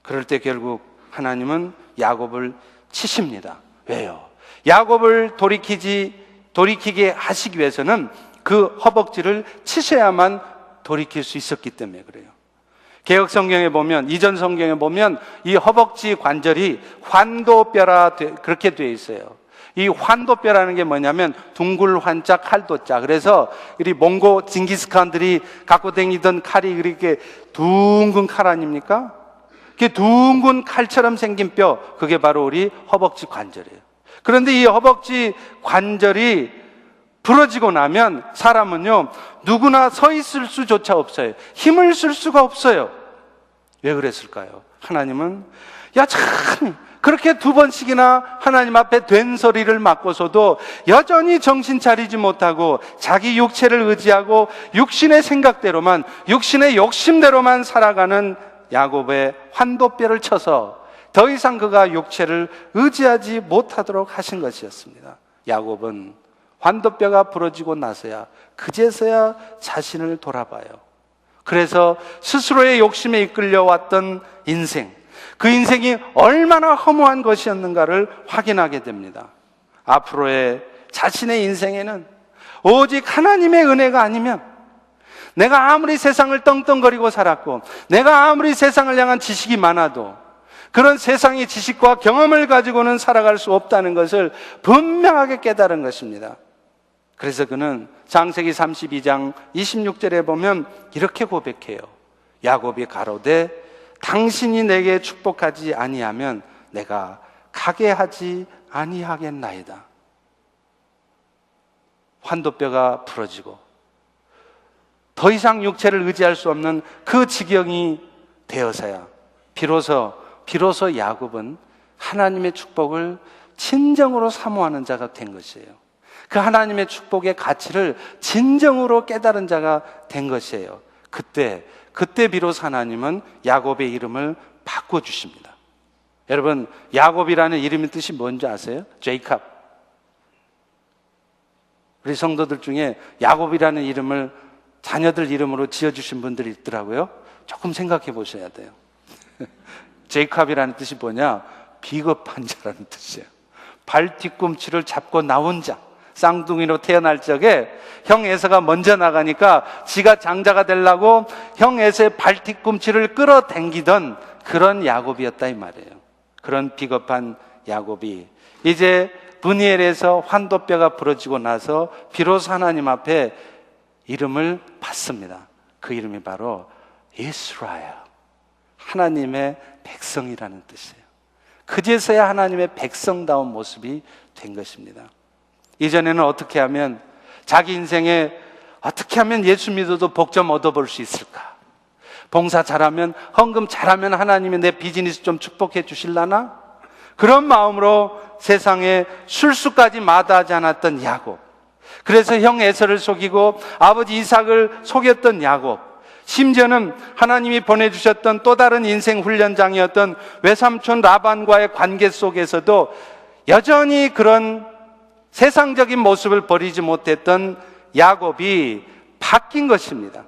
그럴 때 결국 하나님은 야곱을 치십니다. 왜요? 야곱을 돌이키게 하시기 위해서는 그 허벅지를 치셔야만 돌이킬 수 있었기 때문에 그래요. 개혁 성경에 보면, 이전 성경에 보면 이 허벅지 관절이 환도뼈라 그렇게 되어 있어요. 이 환도뼈라는 게 뭐냐면 둥글 환자 칼도자. 그래서 우리 몽고 징기스칸들이 갖고 다니던 칼이 그렇게 둥근 칼 아닙니까? 그 둥근 칼처럼 생긴 뼈, 그게 바로 우리 허벅지 관절이에요. 그런데 이 허벅지 관절이 부러지고 나면 사람은요, 누구나 서 있을 수조차 없어요. 힘을 쓸 수가 없어요. 왜 그랬을까요? 하나님은 참 그렇게 2번씩이나 하나님 앞에 된 소리를 맞고서도 여전히 정신 차리지 못하고 자기 육체를 의지하고 육신의 생각대로만, 육신의 욕심대로만 살아가는 야곱의 환도뼈를 쳐서 더 이상 그가 육체를 의지하지 못하도록 하신 것이었습니다. 야곱은 환도뼈가 부러지고 나서야, 그제서야 자신을 돌아봐요. 그래서 스스로의 욕심에 이끌려왔던 인생, 그 인생이 얼마나 허무한 것이었는가를 확인하게 됩니다. 앞으로의 자신의 인생에는 오직 하나님의 은혜가 아니면, 내가 아무리 세상을 떵떵거리고 살았고 내가 아무리 세상을 향한 지식이 많아도 그런 세상의 지식과 경험을 가지고는 살아갈 수 없다는 것을 분명하게 깨달은 것입니다. 그래서 그는 창세기 32장 26절에 보면 이렇게 고백해요. 야곱이 가로되 당신이 내게 축복하지 아니하면 내가 가게 하지 아니하겠나이다. 환도뼈가 부러지고 더 이상 육체를 의지할 수 없는 그 지경이 되어서야 비로소 야곱은 하나님의 축복을 진정으로 사모하는 자가 된 것이에요. 그 하나님의 축복의 가치를 진정으로 깨달은 자가 된 것이에요. 그때 비로소 하나님은 야곱의 이름을 바꿔주십니다. 여러분, 야곱이라는 이름의 뜻이 뭔지 아세요? 제이캅. 우리 성도들 중에 야곱이라는 이름을 자녀들 이름으로 지어주신 분들이 있더라고요. 조금 생각해 보셔야 돼요. 제이캅이라는 뜻이 뭐냐? 비겁한 자라는 뜻이에요. 발 뒤꿈치를 잡고 나온 자. 쌍둥이로 태어날 적에 형 에서가 먼저 나가니까 지가 장자가 되려고 형 에서의 발 뒤꿈치를 끌어당기던 그런 야곱이었다 이 말이에요. 그런 비겁한 야곱이 이제 브니엘에서 환도뼈가 부러지고 나서 비로소 하나님 앞에 이름을 받습니다. 그 이름이 바로 이스라엘, 하나님의 백성이라는 뜻이에요. 그제서야 하나님의 백성다운 모습이 된 것입니다. 이전에는 어떻게 하면 자기 인생에 어떻게 하면 예수 믿어도 복 좀 얻어볼 수 있을까? 봉사 잘하면, 헌금 잘하면 하나님이 내 비즈니스 좀 축복해 주실라나? 그런 마음으로 세상에 술수까지 마다하지 않았던 야곱. 그래서 형 에서를 속이고 아버지 이삭을 속였던 야곱. 심지어는 하나님이 보내주셨던 또 다른 인생 훈련장이었던 외삼촌 라반과의 관계 속에서도 여전히 그런 세상적인 모습을 버리지 못했던 야곱이 바뀐 것입니다.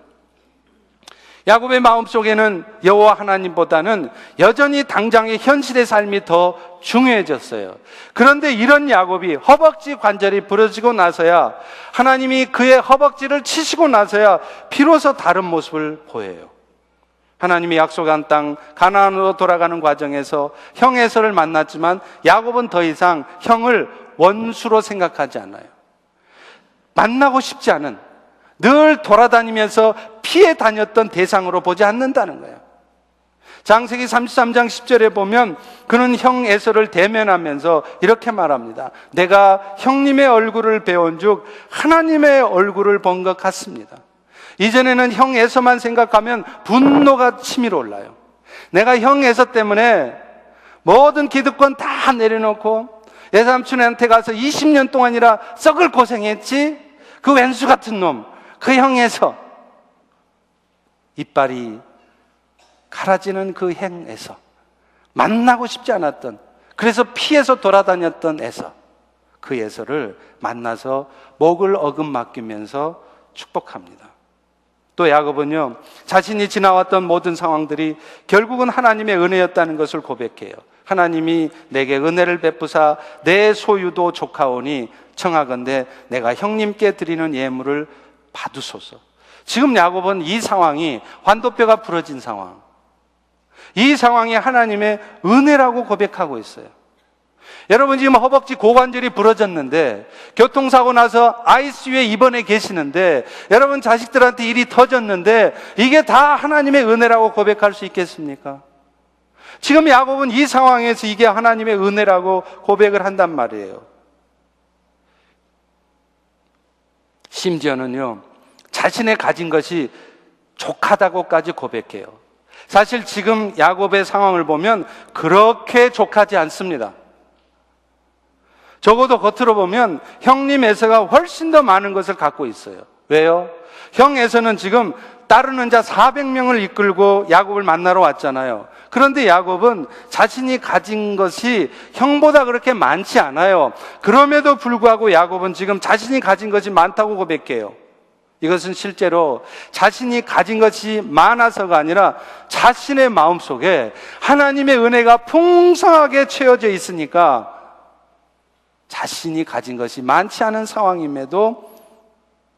야곱의 마음속에는 여호와 하나님보다는 여전히 당장의 현실의 삶이 더 중요해졌어요. 그런데 이런 야곱이 허벅지 관절이 부러지고 나서야, 하나님이 그의 허벅지를 치시고 나서야 비로소 다른 모습을 보여요. 하나님이 약속한 땅 가나안으로 돌아가는 과정에서 형 에서를 만났지만 야곱은 더 이상 형을 원수로 생각하지 않아요. 만나고 싶지 않은, 늘 돌아다니면서 피해 다녔던 대상으로 보지 않는다는 거예요. 창세기 33장 10절에 보면 그는 형 에서를 대면하면서 이렇게 말합니다. 내가 형님의 얼굴을 배운 즉 하나님의 얼굴을 본 것 같습니다. 이전에는 형 에서만 생각하면 분노가 치밀어 올라요. 내가 형 에서 때문에 모든 기득권 다 내려놓고 외삼촌한테 가서 20년 동안이라 썩을 고생했지? 그 왼수 같은 놈, 그 형에서 이빨이 갈아지는 그 행에서 만나고 싶지 않았던, 그래서 피해서 돌아다녔던 에서, 그 에서를 만나서 목을 어금맡기면서 축복합니다. 또 야곱은요, 자신이 지나왔던 모든 상황들이 결국은 하나님의 은혜였다는 것을 고백해요. 하나님이 내게 은혜를 베푸사 내 소유도 조카오니 청하건대 내가 형님께 드리는 예물을 받으소서. 지금 야곱은 이 상황이 환도뼈가 부러진 상황, 이 상황이 하나님의 은혜라고 고백하고 있어요. 여러분, 지금 허벅지 고관절이 부러졌는데, 교통사고 나서 ICU에 입원해 계시는데, 여러분 자식들한테 일이 터졌는데, 이게 다 하나님의 은혜라고 고백할 수 있겠습니까? 지금 야곱은 이 상황에서 이게 하나님의 은혜라고 고백을 한단 말이에요. 심지어는요, 자신의 가진 것이 족하다고까지 고백해요. 사실 지금 야곱의 상황을 보면 그렇게 족하지 않습니다. 적어도 겉으로 보면 형님 에서가 훨씬 더 많은 것을 갖고 있어요. 왜요? 형 에서는 지금 따르는 자 400명을 이끌고 야곱을 만나러 왔잖아요. 그런데 야곱은 자신이 가진 것이 형보다 그렇게 많지 않아요. 그럼에도 불구하고 야곱은 지금 자신이 가진 것이 많다고 고백해요. 이것은 실제로 자신이 가진 것이 많아서가 아니라 자신의 마음속에 하나님의 은혜가 풍성하게 채워져 있으니까 자신이 가진 것이 많지 않은 상황임에도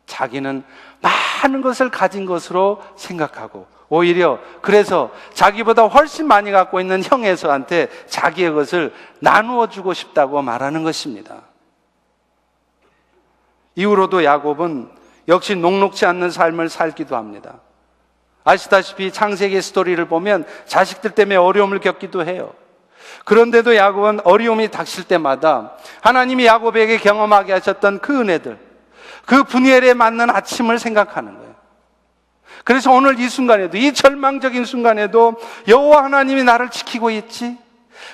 자기는 많은 것을 가진 것으로 생각하고, 오히려 그래서 자기보다 훨씬 많이 갖고 있는 형 에서한테 자기의 것을 나누어 주고 싶다고 말하는 것입니다. 이후로도 야곱은 역시 녹록지 않는 삶을 살기도 합니다. 아시다시피 창세기 스토리를 보면 자식들 때문에 어려움을 겪기도 해요. 그런데도 야곱은 어려움이 닥칠 때마다 하나님이 야곱에게 경험하게 하셨던 그 은혜들, 그 분이엘에 맞는 아침을 생각하는 거예요. 그래서 오늘 이 순간에도, 이 절망적인 순간에도 여호와 하나님이 나를 지키고 있지,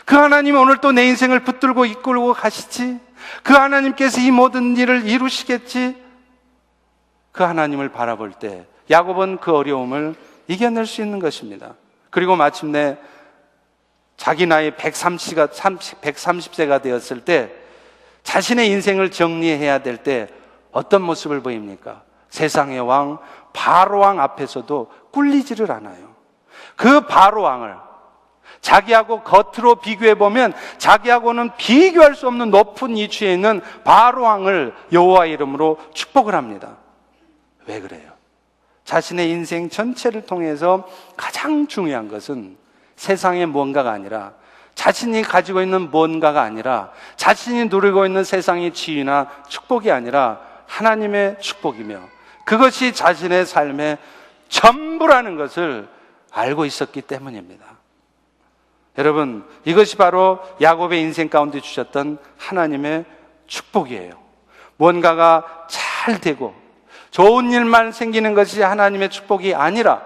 그 하나님이 오늘 또 내 인생을 붙들고 이끌고 가시지, 그 하나님께서 이 모든 일을 이루시겠지, 그 하나님을 바라볼 때 야곱은 그 어려움을 이겨낼 수 있는 것입니다. 그리고 마침내 자기 나이 130세가 되었을 때 자신의 인생을 정리해야 될 때 어떤 모습을 보입니까? 세상의 왕 바로왕 앞에서도 꿀리지를 않아요. 그 바로왕을 자기하고 겉으로 비교해보면 자기하고는 비교할 수 없는 높은 위치에 있는 바로왕을 여호와의 이름으로 축복을 합니다. 왜 그래요? 자신의 인생 전체를 통해서 가장 중요한 것은 세상의 뭔가가 아니라, 자신이 가지고 있는 뭔가가 아니라, 자신이 누리고 있는 세상의 지위나 축복이 아니라 하나님의 축복이며 그것이 자신의 삶의 전부라는 것을 알고 있었기 때문입니다. 여러분, 이것이 바로 야곱의 인생 가운데 주셨던 하나님의 축복이에요. 뭔가가 잘 되고 좋은 일만 생기는 것이 하나님의 축복이 아니라,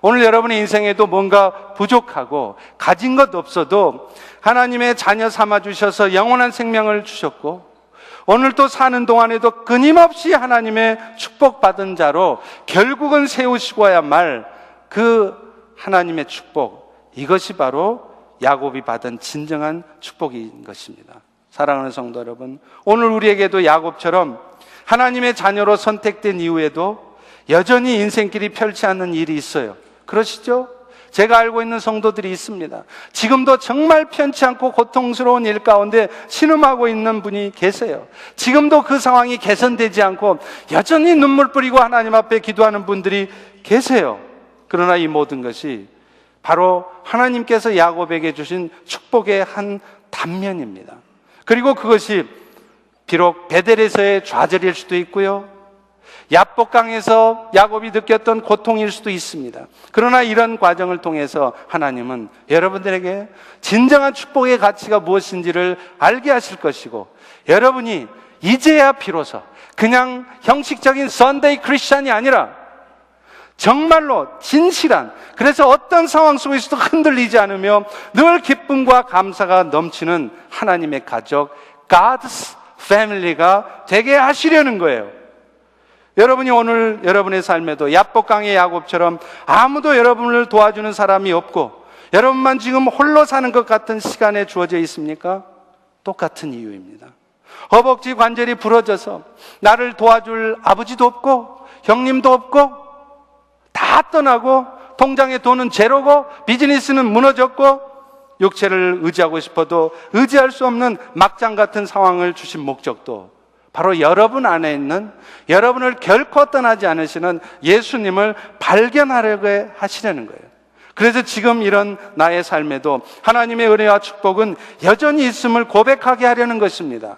오늘 여러분의 인생에도 뭔가 부족하고 가진 것 없어도 하나님의 자녀 삼아 주셔서 영원한 생명을 주셨고, 오늘 또 사는 동안에도 끊임없이 하나님의 축복받은 자로 결국은 세우시고야 말 그 하나님의 축복, 이것이 바로 야곱이 받은 진정한 축복인 것입니다. 사랑하는 성도 여러분, 오늘 우리에게도 야곱처럼 하나님의 자녀로 선택된 이후에도 여전히 인생길이 펼치 않는 일이 있어요. 그러시죠? 제가 알고 있는 성도들이 있습니다. 지금도 정말 편치 않고 고통스러운 일 가운데 신음하고 있는 분이 계세요. 지금도 그 상황이 개선되지 않고 여전히 눈물 뿌리고 하나님 앞에 기도하는 분들이 계세요. 그러나 이 모든 것이 바로 하나님께서 야곱에게 주신 축복의 한 단면입니다. 그리고 그것이 비록 베델에서의 좌절일 수도 있고요, 야복강에서 야곱이 느꼈던 고통일 수도 있습니다. 그러나 이런 과정을 통해서 하나님은 여러분들에게 진정한 축복의 가치가 무엇인지를 알게 하실 것이고, 여러분이 이제야 비로소 그냥 형식적인 선데이 크리스찬이 아니라 정말로 진실한, 그래서 어떤 상황 속에서도 흔들리지 않으며 늘 기쁨과 감사가 넘치는 하나님의 가족, God's family가 되게 하시려는 거예요. 여러분이 오늘 여러분의 삶에도 야복강의 야곱처럼 아무도 여러분을 도와주는 사람이 없고 여러분만 지금 홀로 사는 것 같은 시간에 주어져 있습니까? 똑같은 이유입니다. 허벅지 관절이 부러져서 나를 도와줄 아버지도 없고 형님도 없고 다 떠나고 통장에 돈은 제로고 비즈니스는 무너졌고 육체를 의지하고 싶어도 의지할 수 없는 막장 같은 상황을 주신 목적도 바로 여러분 안에 있는, 여러분을 결코 떠나지 않으시는 예수님을 발견하려고 하시려는 거예요. 그래서 지금 이런 나의 삶에도 하나님의 은혜와 축복은 여전히 있음을 고백하게 하려는 것입니다.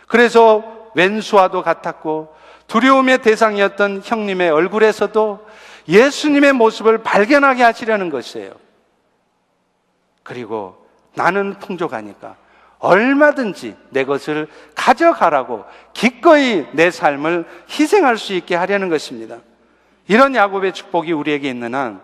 그래서 왼수와도 같았고 두려움의 대상이었던 형님의 얼굴에서도 예수님의 모습을 발견하게 하시려는 것이에요. 그리고 나는 풍족하니까 얼마든지 내 것을 가져가라고 기꺼이 내 삶을 희생할 수 있게 하려는 것입니다. 이런 야곱의 축복이 우리에게 있는 한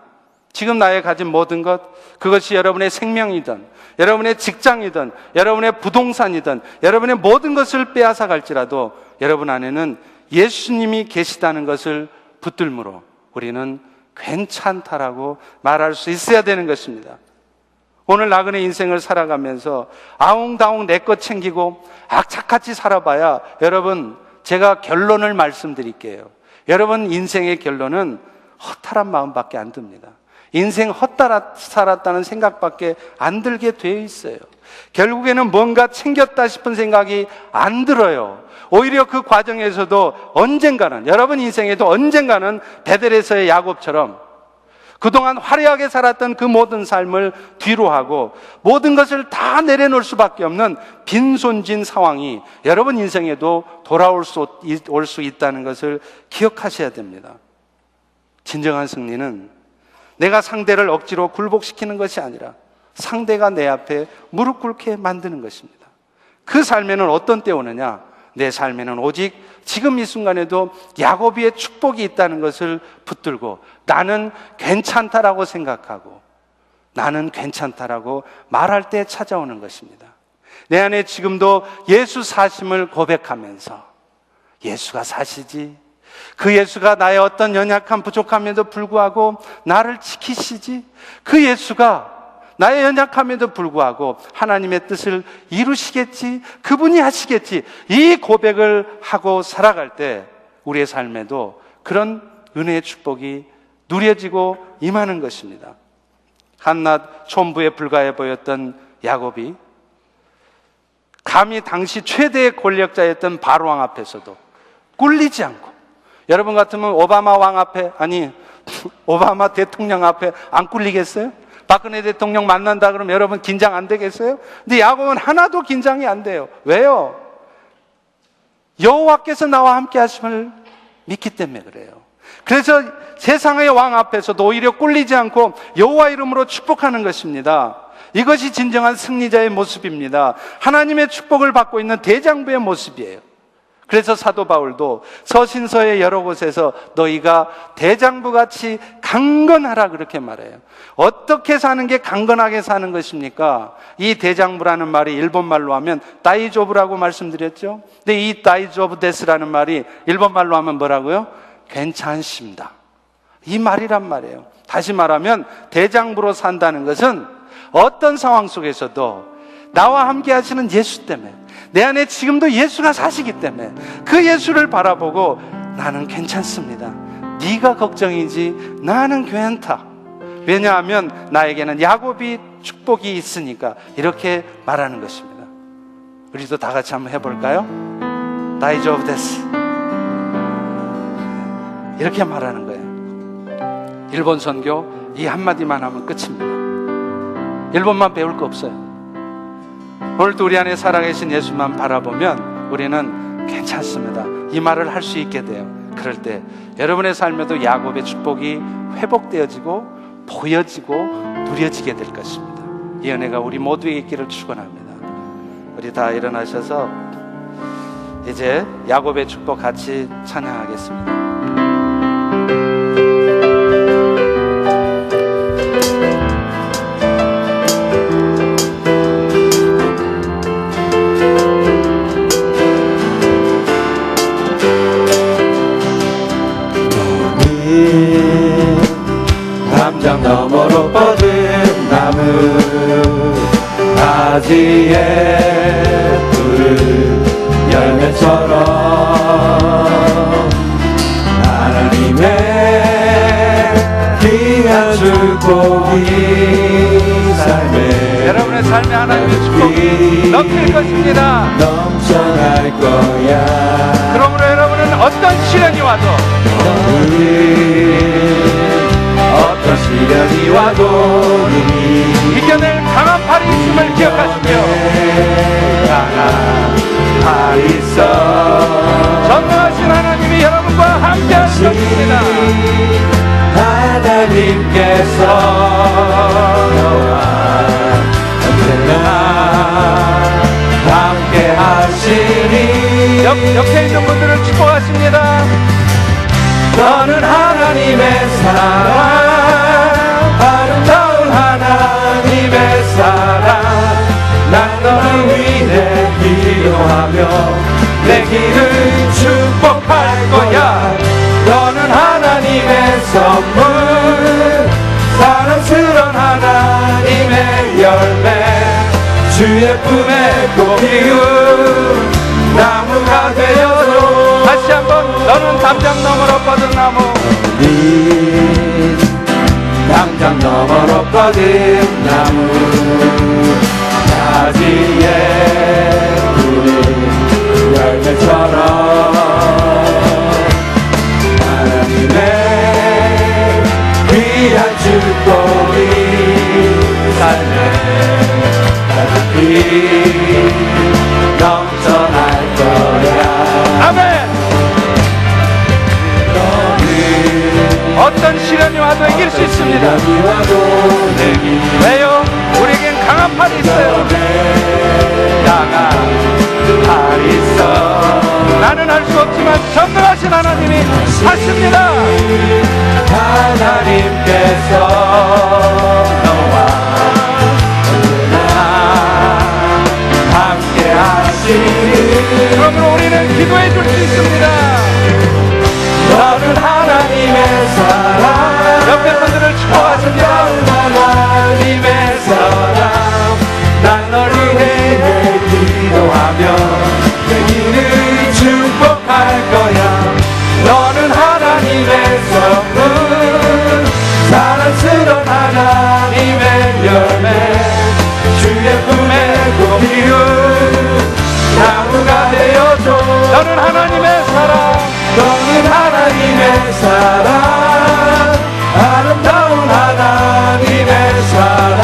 지금 나의 가진 모든 것, 그것이 여러분의 생명이든 여러분의 직장이든 여러분의 부동산이든 여러분의 모든 것을 빼앗아 갈지라도 여러분 안에는 예수님이 계시다는 것을 붙들므로 우리는 괜찮다라고 말할 수 있어야 되는 것입니다. 오늘 나그네 인생을 살아가면서 아웅다웅 내 것 챙기고 악착같이 살아봐야, 여러분 제가 결론을 말씀드릴게요. 여러분 인생의 결론은 허탈한 마음밖에 안 듭니다. 인생 헛다라 살았다는 생각밖에 안 들게 되어 있어요. 결국에는 뭔가 챙겼다 싶은 생각이 안 들어요. 오히려 그 과정에서도 언젠가는, 여러분 인생에도 언젠가는 베델에서의 야곱처럼 그동안 화려하게 살았던 그 모든 삶을 뒤로 하고 모든 것을 다 내려놓을 수밖에 없는 빈손진 상황이 여러분 인생에도 돌아올 수 있다는 것을 기억하셔야 됩니다. 진정한 승리는 내가 상대를 억지로 굴복시키는 것이 아니라 상대가 내 앞에 무릎 꿇게 만드는 것입니다. 그 삶에는 어떤 때 오느냐? 내 삶에는 오직 지금 이 순간에도 야곱의 축복이 있다는 것을 붙들고 나는 괜찮다라고 생각하고 나는 괜찮다라고 말할 때 찾아오는 것입니다. 내 안에 지금도 예수 사심을 고백하면서 예수가 사시지, 그 예수가 나의 어떤 연약한 부족함에도 불구하고 나를 지키시지, 그 예수가 나의 연약함에도 불구하고 하나님의 뜻을 이루시겠지, 그분이 하시겠지, 이 고백을 하고 살아갈 때 우리의 삶에도 그런 은혜의 축복이 누려지고 임하는 것입니다. 한낱 촌부에 불과해 보였던 야곱이 감히 당시 최대의 권력자였던 바로왕 앞에서도 꿀리지 않고, 여러분 같으면 오바마 왕 앞에, 아니 오바마 대통령 앞에 안 꿀리겠어요? 박근혜 대통령 만난다 그러면 여러분 긴장 안 되겠어요? 근데 야곱은 하나도 긴장이 안 돼요. 왜요? 여호와께서 나와 함께 하심을 믿기 때문에 그래요. 그래서 세상의 왕 앞에서도 오히려 꿀리지 않고 여호와 이름으로 축복하는 것입니다. 이것이 진정한 승리자의 모습입니다. 하나님의 축복을 받고 있는 대장부의 모습이에요. 그래서 사도 바울도 서신서의 여러 곳에서 너희가 대장부같이 강건하라 그렇게 말해요. 어떻게 사는 게 강건하게 사는 것입니까? 이 대장부라는 말이 일본말로 하면 다이조부라고 말씀드렸죠. 근데 이 다이조부데스라는 말이 일본말로 하면 뭐라고요? 괜찮습니다. 이 말이란 말이에요. 다시 말하면 대장부로 산다는 것은 어떤 상황 속에서도 나와 함께 하시는 예수 때문에, 내 안에 지금도 예수가 사시기 때문에 그 예수를 바라보고 나는 괜찮습니다. 네가 걱정이지 나는 괜찮다. 왜냐하면 나에게는 야곱이 축복이 있으니까 이렇게 말하는 것입니다. 우리도 다 같이 한번 해볼까요? 다이조부 데스, 이렇게 말하는 거예요. 일본 선교 이 한마디만 하면 끝입니다. 일본만 배울 거 없어요. 오늘도 우리 안에 살아계신 예수만 바라보면 우리는 괜찮습니다, 이 말을 할 수 있게 돼요. 그럴 때 여러분의 삶에도 야곱의 축복이 회복되어지고 보여지고 누려지게 될 것입니다. 이 은혜가 우리 모두에게 있기를 축원합니다. 우리 다 일어나셔서 이제 야곱의 축복 같이 찬양하겠습니다. 담장 너머로 뻗은 나무 가지에 푸른 열매처럼 하나님의 귀한 축복이 삶에, 여러분의 삶에 하나님의 축복이 넘칠 것입니다. 넘쳐날 거야. 그러므로 여러분은 어떤 시련이 와도, 어떤 시련이 와도 이겨낼 강한 팔이 있음을 기억하시며 강한 팔이 있어 전능하신 하나님이 여러분과 함께 하실 것입니다. 하나님께서 너와 언제나 함께 하시니 옆에 있는 분들을 축복하십니다. 너는 하나님의 사랑, 아름다운 하나님의 사랑. 난 너를 위해 기도하며 내 길을 축복할 거야. 너는 하나님의 선물, 사랑스러운 하나님의 열매, 주의 품에 꼭 피운 나무가 되어도. 다시 한번, 너는 담장 너머로 뻗은 나무, 담장 너머로 뻗은 나무 가지에 푸른 열매처럼 하나님의 귀한 축복이 삶에 가득히 넘쳐날 거야. 아멘. 어떤 시련이 와도 이길 수 있습니다. 왜요? 우리에겐 강한 팔이 있어요. 강한 팔이 있어. 나는 할 수 없지만 전능하신 하나님이 하십니다. 하나님께서 너와 함께 하시니 그러므로 우리는 기도해 줄 수 있습니다. 너는 하나님의 사랑 옆에 분들을 축복하십니다. 하나님의 사랑 난 널 위해 기도하며 내 길을 축복할 거야. 너는 하나님의 선물 사랑스러운 하나님의 열매 주의 품에 꼭 피운 나무가 되어줘. 너는 하나님의 사랑, 너는 하나님의 사랑 아름다운 하나님의 사랑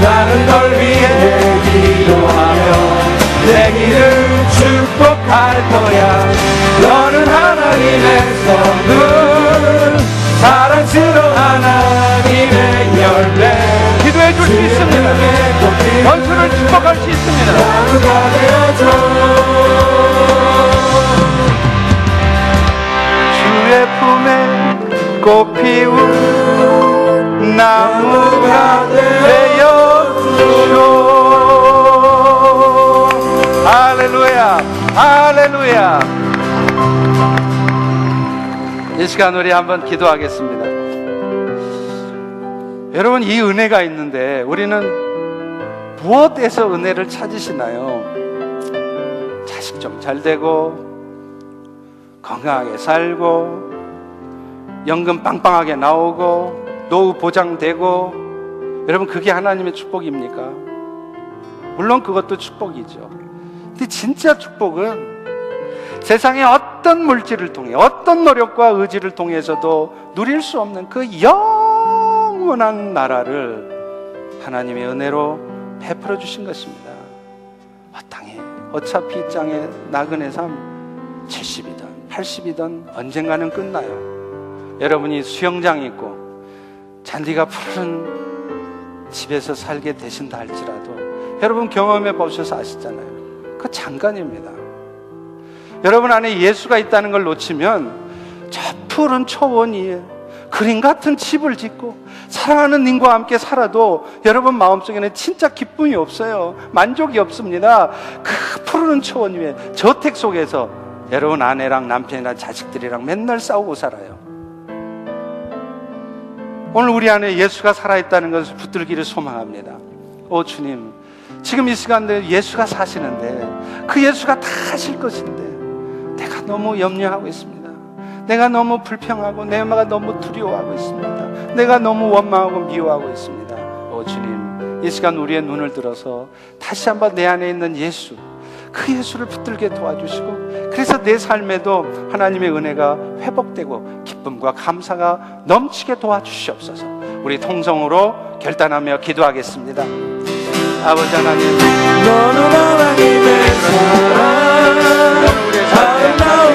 나는 널 위해 기도하며 내 길을 축복할 거야. 너는 하나님의 선물 사랑스러운 하나님의 열매 기도해 줄 수 있습니다. 원수를 축복할 수 있습니다. 나무가 되어줘. 주의 품에 꽃 피운 나무가 되어주쇼. 할렐루야, 할렐루야. 이 시간 우리 한번 기도하겠습니다. 여러분, 이 은혜가 있는데 우리는 무엇에서 은혜를 찾으시나요? 자식 좀 잘 되고 건강하게 살고 연금 빵빵하게 나오고 노후 보장되고, 여러분 그게 하나님의 축복입니까? 물론 그것도 축복이죠. 근데 진짜 축복은 세상의 어떤 물질을 통해 어떤 노력과 의지를 통해서도 누릴 수 없는 그 영원한 나라를 하나님의 은혜로 베풀어 주신 것입니다. 땅에 어차피 이 땅의 나그네 삶 70이든 80이든 언젠가는 끝나요. 여러분이 수영장이 있고 잔디가 푸른 집에서 살게 되신다 할지라도 여러분 경험해 보셔서 아시잖아요. 그 잠깐입니다. 여러분 안에 예수가 있다는 걸 놓치면 저 푸른 초원 위에 그림 같은 집을 짓고 사랑하는 님과 함께 살아도 여러분 마음속에는 진짜 기쁨이 없어요. 만족이 없습니다. 그 푸른 초원 위에 저택 속에서 여러분 아내랑 남편이랑 자식들이랑 맨날 싸우고 살아요. 오늘 우리 안에 예수가 살아있다는 것을 붙들기를 소망합니다. 오 주님, 지금 이 시간에 예수가 사시는데 그 예수가 다 하실 것인데 내가 너무 염려하고 있습니다. 내가 너무 불평하고 내가 너무 두려워하고 있습니다. 내가 너무 원망하고 미워하고 있습니다. 오 주님, 이 시간 우리의 눈을 들어서 다시 한번 내 안에 있는 예수, 그 예수를 붙들게 도와주시고, 그래서 내 삶에도 하나님의 은혜가 회복되고 기쁨과 감사가 넘치게 도와주시옵소서. 우리 통성으로 결단하며 기도하겠습니다. 아버지 하나님, 너는 하나님의 사랑